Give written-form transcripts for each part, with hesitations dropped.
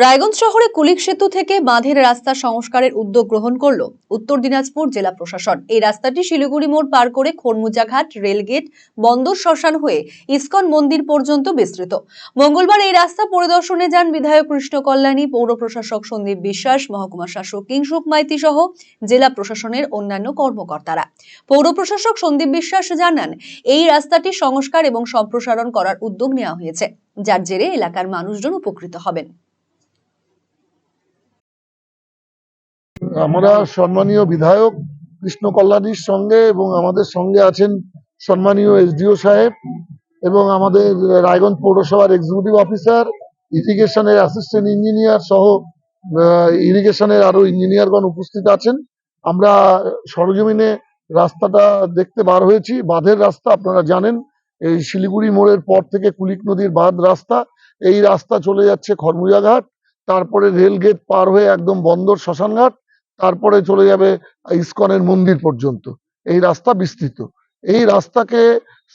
রায়গঞ্জ শহরে কুলিক সেতু থেকে বাঁধের রাস্তা সংস্কারের উদ্যোগ গ্রহণ করল উত্তর দিনাজপুর জেলা প্রশাসন। এই রাস্তাটি শিলিগুড়ি মোড় পার করে খড়মুজাঘাট রেলগেট বন্দর শ্মশান হয়ে ইসকন মন্দির পর্যন্ত বিস্তৃত। মঙ্গলবার এই রাস্তা পরিদর্শনে যান বিধায়ক কৃষ্ণ কল্যাণী, পৌর প্রশাসক সন্দীপ বিশ্বাস, মহকুমা শাসক কিংসুক মাইতি সহ জেলা প্রশাসনের অন্যান্য কর্মকর্তারা। পৌর প্রশাসক সন্দীপ বিশ্বাস জানান, এই রাস্তাটি সংস্কার এবং সম্প্রসারণ করার উদ্যোগ নেওয়া হয়েছে, যার জেরে এলাকার মানুষজন উপকৃত হবেন। আমরা সম্মানীয় বিধায়ক কৃষ্ণ কল্যাণীর সঙ্গে এবং আমাদের সঙ্গে আছেন সম্মানীয় এসডিও সাহেব এবং আমাদের রায়গঞ্জ পৌরসভার এক্সিকিউটিভ অফিসার, ইরিগেশনের অ্যাসিস্ট্যান্ট ইঞ্জিনিয়ার সহ ইরিগেশনের আরো ইঞ্জিনিয়ারগণ উপস্থিত আছেন। আমরা সরজমিনে রাস্তাটা দেখতে বার হয়েছি। বাঁধের রাস্তা আপনারা জানেন, এই শিলিগুড়ি মোড়ের পর থেকে কুলিক নদীর বাঁধ রাস্তা, এই রাস্তা চলে যাচ্ছে খড়মুজাঘাট, তারপরে রেল গেট পার হয়ে একদম বন্দর শ্মশানঘাট, তারপরে চলে যাবে ইসকনের মন্দির পর্যন্ত। এই রাস্তা বিস্তৃত। এই রাস্তাকে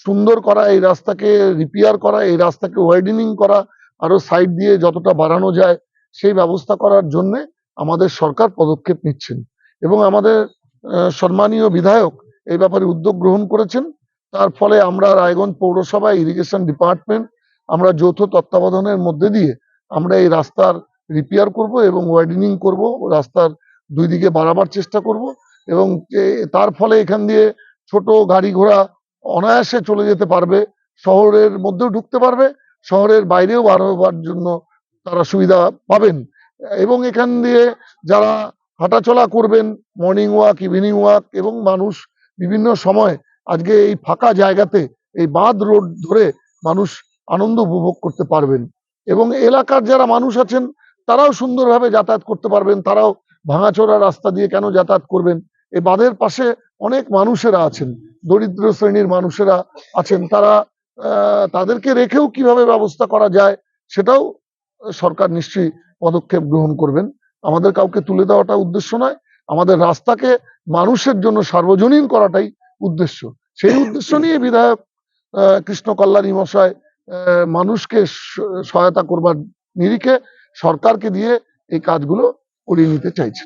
সুন্দর করা, এই রাস্তাকে রিপেয়ার করা, এই রাস্তাকে ওয়াইডেনিং করা, আরো সাইড দিয়ে যতটা বাড়ানো যায় সেই ব্যবস্থা করার জন্য আমাদের সরকার পদক্ষেপ নিচ্ছেন এবং আমাদের সম্মানীয় বিধায়ক এই ব্যাপারে উদ্যোগ গ্রহণ করেছেন। তার ফলে আমরা রায়গঞ্জ পৌরসভা ইরিগেশন ডিপার্টমেন্ট আমরা যৌথ তত্ত্বাবধানের মধ্যে দিয়ে আমরা এই রাস্তার রিপেয়ার করব এবং ওয়াইডেনিং করব, রাস্তার দুই দিকে বাড়াবার চেষ্টা করব এবং তার ফলে এখান দিয়ে ছোট গাড়ি ঘোড়া অনায়াসে চলে যেতে পারবে, শহরের মধ্যেও ঢুকতে পারবে, শহরের বাইরেও বার হবার জন্য তারা সুবিধা পাবেন। এবং এখান দিয়ে যারা হাঁটাচলা করবেন, মর্নিং ওয়াক, ইভিনিং ওয়াক, এবং মানুষ বিভিন্ন সময় আজকে এই ফাঁকা জায়গাতে এই বাঁধ রোড ধরে মানুষ আনন্দ উপভোগ করতে পারবেন এবং এলাকার যারা মানুষ আছেন তারাও সুন্দরভাবে যাতায়াত করতে পারবেন। তারাও ভাঙাচোরা রাস্তা দিয়ে কেন যাতায়াত করবেন? এই বাঁধের পাশে অনেক মানুষেরা আছেন, দরিদ্র শ্রেণীর মানুষেরা আছেন, তারা তাদেরকে রেখেও কিভাবে ব্যবস্থা করা যায় সেটাও সরকার নিশ্চয়ই পদক্ষেপ গ্রহণ করবেন। আমাদের কাউকে তুলে দেওয়াটা উদ্দেশ্য নয়, আমাদের রাস্তাকে মানুষের জন্য সার্বজনীন করাটাই উদ্দেশ্য। সেই উদ্দেশ্য নিয়ে বিধায়ক কৃষ্ণ কল্যাণী মশাই মানুষকে সহায়তা করবার নিরিখে সরকারকে দিয়ে এই কাজগুলো করিয়ে নিতে চাইছেন।